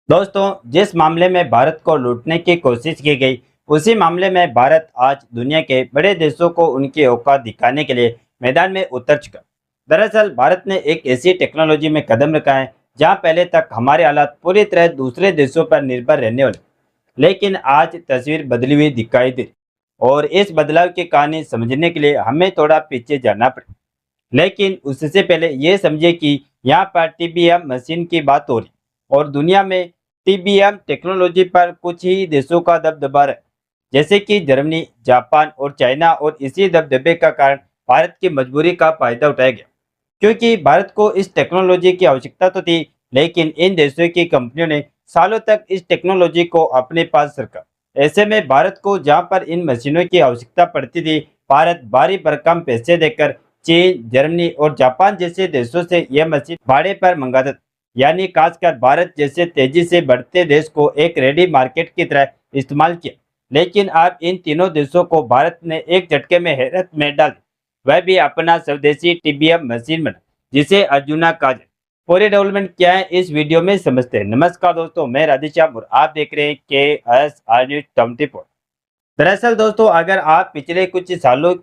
दोस्तों, जिस मामले में भारत को लूटने की कोशिश की गई, उसी मामले में भारत आज दुनिया के बड़े देशों को उनकी औकात दिखाने के लिए मैदान में उतर चुका। दरअसल भारत ने एक ऐसी टेक्नोलॉजी में कदम रखा है जहां पहले तक हमारे हालात पूरी तरह दूसरे देशों पर निर्भर रहने वाले, लेकिन आज तस्वीर बदली हुई दिखाई दे। और इस बदलाव की कहानी समझने के लिए हमें थोड़ा पीछे जाना पड़े। लेकिन उससे पहले ये समझिए कि यहाँ पर टीबीएम मशीन की बात हो रही और दुनिया में टीबीएम टेक्नोलॉजी पर कुछ ही देशों का दबदबा है, जैसे कि जर्मनी, जापान और चाइना। और इसी दबदबे का कारण भारत की मजबूरी का फायदा उठाया गया, क्योंकि भारत को इस टेक्नोलॉजी की आवश्यकता तो थी, लेकिन इन देशों की कंपनियों ने सालों तक इस टेक्नोलॉजी को अपने पास रखा। ऐसे में भारत को जहां पर इन मशीनों की आवश्यकता पड़ती थी, भारत भारी भरकम पैसे देकर चीन, जर्मनी और जापान जैसे देशों से यह मशीन भाड़े पर मंगाता था। यानी खासकर भारत जैसे तेजी से बढ़ते देश को एक रेडी मार्केट की तरह इस्तेमाल किया। लेकिन अब इन तीनों देशों को भारत ने एक झटके में हैरत में डाल दिया। वह भी अपना स्वदेशी टीबीएम मशीन बना, जिसे अर्जुना कहा जाए। पूरी डेवलपमेंट क्या है, इस वीडियो में समझते हैं। नमस्कार दोस्तों, मैं राधेश्याम और आप देख रहे हैं KSR News 24। दरअसल दोस्तों, अगर आप पिछले कुछ सालों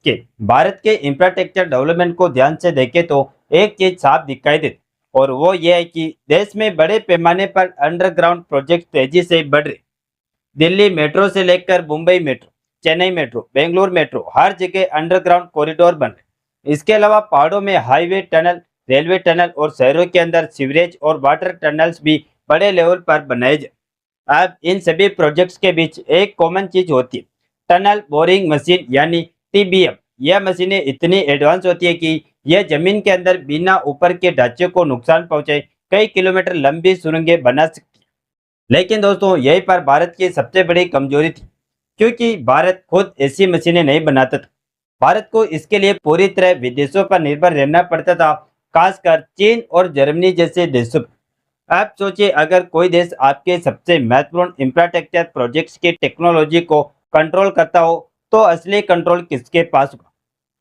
के भारत के इंफ्रास्ट्रक्चर डेवलपमेंट को ध्यान से देखें तो एक चीज साफ दिखाई देती, और वो ये है कि देश में बड़े पैमाने पर अंडरग्राउंड प्रोजेक्ट तेजी से बढ़ रहे। दिल्ली मेट्रो से लेकर Mumbai metro, Chennai metro, Bengaluru metro, हर जगह अंडरग्राउंड कॉरिडोर बन रहे। इसके अलावा पहाड़ों में हाईवे टनल, रेलवे टनल और शहरों के अंदर सीवरेज और वाटर टनल्स भी बड़े लेवल पर बनाए जाए। अब इन सभी प्रोजेक्ट्स के बीच एक कॉमन चीज होती है, टनल बोरिंग मशीन यानी टीबीएम। यह मशीनें इतनी एडवांस होती है कि यह जमीन के अंदर बिना ऊपर के ढांचे को नुकसान पहुंचाए कई किलोमीटर लंबी सुरंगें बना सकती है। लेकिन दोस्तों, यही पर भारत की सबसे बड़ी कमजोरी थी, क्योंकि भारत खुद ऐसी मशीनें नहीं बनाता था। भारत को इसके लिए पूरी तरह विदेशों पर निर्भर रहना पड़ता था, खासकर चीन और जर्मनी जैसे देशों पर। आप सोचिए, अगर कोई देश आपके सबसे महत्वपूर्ण इंफ्रास्ट्रक्चर प्रोजेक्ट्स की टेक्नोलॉजी को कंट्रोल करता हो, तो असली कंट्रोल किसके पास होगा?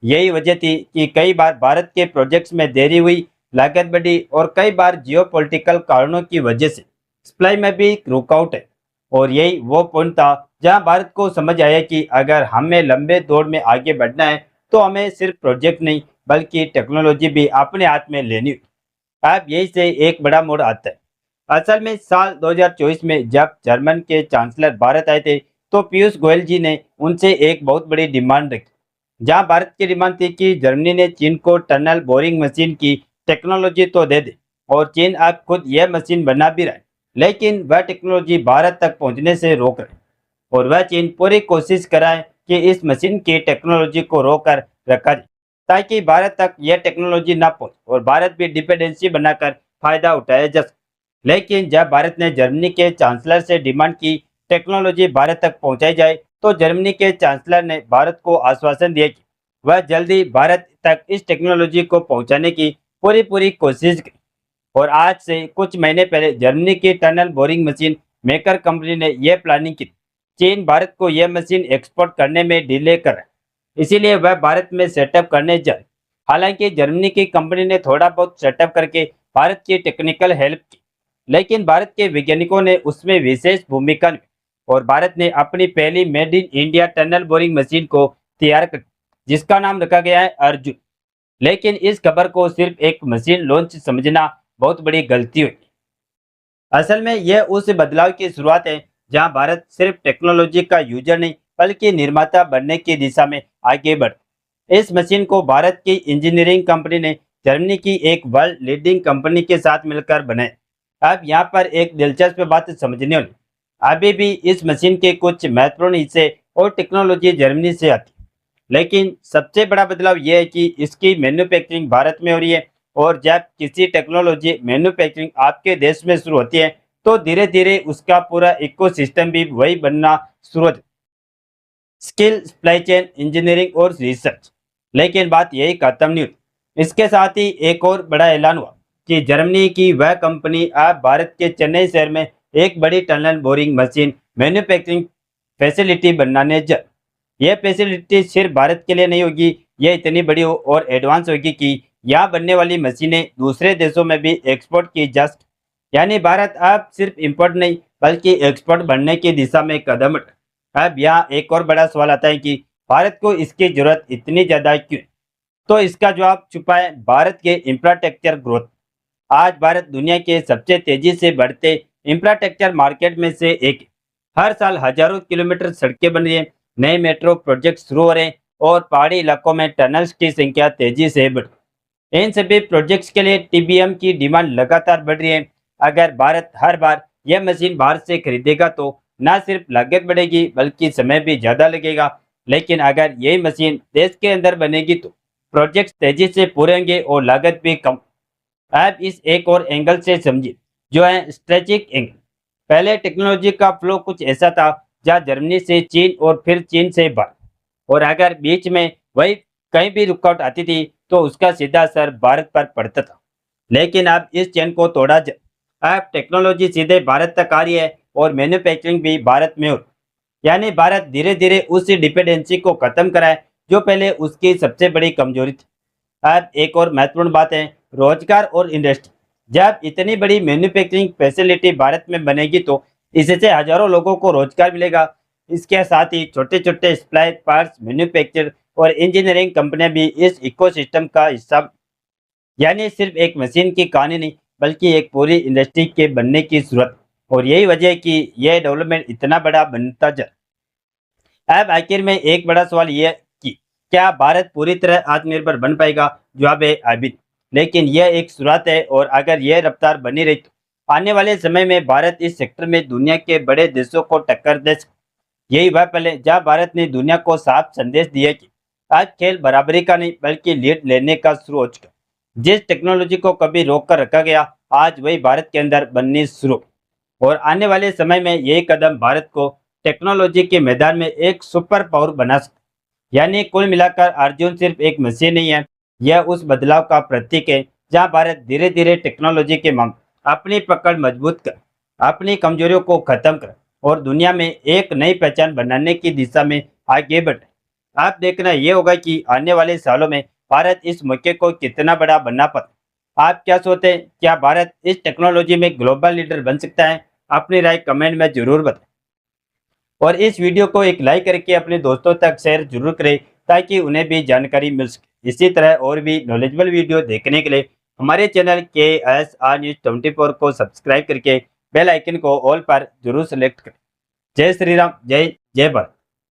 यही वजह थी कि कई बार भारत के प्रोजेक्ट्स में देरी हुई, लागत बढ़ी और कई बार जियोपॉलिटिकल कारणों की वजह से सप्लाई में भी रुकावट है। और यही वो पॉइंट था जहां भारत को समझ आया कि अगर हमें लंबे दौर में आगे बढ़ना है, तो हमें सिर्फ प्रोजेक्ट नहीं बल्कि टेक्नोलॉजी भी अपने हाथ में लेनी होगी। अब यही से एक बड़ा मोड़ आता है। असल में साल 2024 में जब जर्मन के चांसलर भारत आए थे, तो पीयूष गोयल जी ने उनसे एक बहुत बड़ी डिमांड रखी। जहां भारत की डिमांड थी कि जर्मनी ने चीन को टनल बोरिंग मशीन की टेक्नोलॉजी तो दे दे, और चीन अब खुद यह मशीन बना भी रहा है, लेकिन वह टेक्नोलॉजी भारत तक पहुंचने से रोक रहे। और वह चीन पूरी कोशिश कराए कि इस मशीन की टेक्नोलॉजी को रोकर रखा जाए, ताकि भारत तक यह टेक्नोलॉजी ना पहुंचे और भारत भी डिपेंडेंसी बनाकर फायदा उठाया जा सके। लेकिन जब भारत ने जर्मनी के चांसलर से डिमांड की टेक्नोलॉजी भारत तक पहुंचाई जाए, तो जर्मनी के चांसलर ने भारत को आश्वासन दिया कि वह जल्दी भारत तक इस टेक्नोलॉजी को पहुंचाने की पूरी पूरी कोशिश की। और आज से कुछ महीने पहले जर्मनी की tunnel boring machine maker company ने यह प्लानिंग की। चीन भारत को यह मशीन एक्सपोर्ट करने में डिले कर रहा है, इसीलिए वह भारत में सेटअप करने जा रही। हालांकि जर्मनी की कंपनी ने थोड़ा बहुत सेटअप करके भारत की टेक्निकल हेल्प की, लेकिन भारत के वैज्ञानिकों ने उसमें विशेष भूमिका निभाई और भारत ने अपनी पहली made in India tunnel boring machine को तैयार कर, जिसका नाम रखा गया है अर्जुन। लेकिन इस खबर को सिर्फ एक मशीन लॉन्च समझना बहुत बड़ी गलती हुई। असल में यह उस बदलाव की शुरुआत है जहां भारत सिर्फ टेक्नोलॉजी का यूजर नहीं बल्कि निर्माता बनने की दिशा में आगे बढ़। इस मशीन को भारत की इंजीनियरिंग कंपनी ने जर्मनी की एक वर्ल्ड लीडिंग कंपनी के साथ मिलकर बनाए। अब यहाँ पर एक दिलचस्प बात समझने वाली, अभी भी इस मशीन के कुछ महत्वपूर्ण हिस्से और टेक्नोलॉजी जर्मनी से आती है, लेकिन सबसे बड़ा बदलाव यह है कि इसकी मैन्युफैक्चरिंग भारत में हो रही है। और जब किसी टेक्नोलॉजी मैन्युफैक्चरिंग आपके देश में शुरू होती है, तो धीरे धीरे उसका पूरा इकोसिस्टम भी वही बनना शुरू होता है, स्किल, सप्लाई चेन, इंजीनियरिंग और रिसर्च। लेकिन बात यही खत्म नहीं हुई। इसके साथ ही एक और बड़ा ऐलान हुआ कि जर्मनी की वह कंपनी अब भारत के चेन्नई शहर में एक बड़ी tunnel boring machine manufacturing facility बनाने जा। यह फैसिलिटी सिर्फ भारत के लिए नहीं होगी, यह इतनी बड़ी और एडवांस होगी कि यहाँ बनने वाली मशीनें दूसरे देशों में भी एक्सपोर्ट की जा सके। यानी भारत अब सिर्फ इंपोर्ट नहीं बल्कि एक्सपोर्ट बनने की दिशा में कदम उठा। अब यहाँ एक और बड़ा सवाल आता है कि भारत को इसकी जरूरत इतनी ज्यादा क्यों? तो इसका जवाब छुपा है भारत के इंफ्रास्ट्रक्चर ग्रोथ। आज भारत दुनिया के सबसे तेजी से बढ़ते इंफ्रास्ट्रक्चर मार्केट में से एक है। हर साल हजारों किलोमीटर सड़कें बन रही हैं, नए मेट्रो प्रोजेक्ट शुरू हो रहे हैं और पहाड़ी इलाकों में टनल्स की संख्या तेजी से बढ़ रही है। इन सभी प्रोजेक्ट्स के लिए टीबीएम की डिमांड लगातार बढ़ रही है। अगर भारत हर बार यह मशीन बाहर से खरीदेगा तो न सिर्फ लागत बढ़ेगी बल्कि समय भी ज़्यादा लगेगा। लेकिन अगर यही मशीन देश के अंदर बनेगी तो प्रोजेक्ट्स तेजी से पूरे होंगे और लागत भी कम। आप इस एक और एंगल से समझिए, जो है स्ट्रेचिक एंगल। पहले टेक्नोलॉजी का फ्लो कुछ ऐसा था जहाँ जर्मनी से चीन और फिर चीन से भारत, और अगर बीच में वही कहीं भी रुकावट आती थी तो उसका सीधा असर भारत पर पड़ता था। लेकिन अब इस चेन को तोड़ा जा, अब टेक्नोलॉजी सीधे भारत तक आ रही है और मैन्युफैक्चरिंग भी भारत में हो। यानी भारत धीरे धीरे उस डिपेंडेंसी को खत्म कराए जो पहले उसकी सबसे बड़ी कमजोरी थी। अब एक और महत्वपूर्ण बात है रोजगार और इंडस्ट्री। जब इतनी बड़ी मैन्युफैक्चरिंग फैसिलिटी भारत में बनेगी तो इससे हजारों लोगों को रोजगार मिलेगा। इसके साथ ही छोटे छोटे सप्लाई पार्ट्स मैन्युफैक्चर और इंजीनियरिंग कंपनियां भी इस इकोसिस्टम का हिस्सा। यानी सिर्फ एक मशीन की कहानी नहीं बल्कि एक पूरी इंडस्ट्री के बनने की जरूरत। और यही वजह है कि यह डेवलपमेंट इतना बड़ा बनता जा। अब आखिर में एक बड़ा सवाल यह है कि क्या भारत पूरी तरह आत्मनिर्भर बन पाएगा? जवाब है अभी नहीं। लेकिन यह एक शुरुआत है और अगर यह रफ्तार बनी रही तो आने वाले समय में भारत इस सेक्टर में दुनिया के बड़े देशों को टक्कर दे सकता है। यही वह पल है जहाँ भारत ने दुनिया को साफ संदेश दिया कि आज खेल बराबरी का नहीं बल्कि लीड लेने का शुरू हो चुका है। जिस टेक्नोलॉजी को कभी रोक कर रखा गया आज वही भारत के अंदर बननी शुरू। और आने वाले समय में यही कदम भारत को टेक्नोलॉजी के मैदान में एक सुपर पावर बना सकता है। यानी कुल मिलाकर अर्जुन सिर्फ एक मशीन नहीं है, यह उस बदलाव का प्रतीक है जहां भारत धीरे धीरे टेक्नोलॉजी के मामले अपनी पकड़ मजबूत कर, अपनी कमजोरियों को खत्म कर और दुनिया में एक नई पहचान बनाने की दिशा में आगे बढ़े। आप देखना यह होगा कि आने वाले सालों में भारत इस मौके को कितना बड़ा बना पाता। आप क्या सोचते हैं, क्या भारत इस टेक्नोलॉजी में ग्लोबल लीडर बन सकता है? अपनी राय कमेंट में जरूर बताएं और इस वीडियो को एक लाइक करके अपने दोस्तों तक शेयर जरूर करें ताकि उन्हें भी जानकारी मिल सके। इसी तरह और भी नॉलेजेबल वीडियो देखने के लिए हमारे चैनल KSR News 24 को सब्सक्राइब करके बेल आइकन को ऑल पर जरूर सेलेक्ट करें। जय श्री राम, जय जय भारत।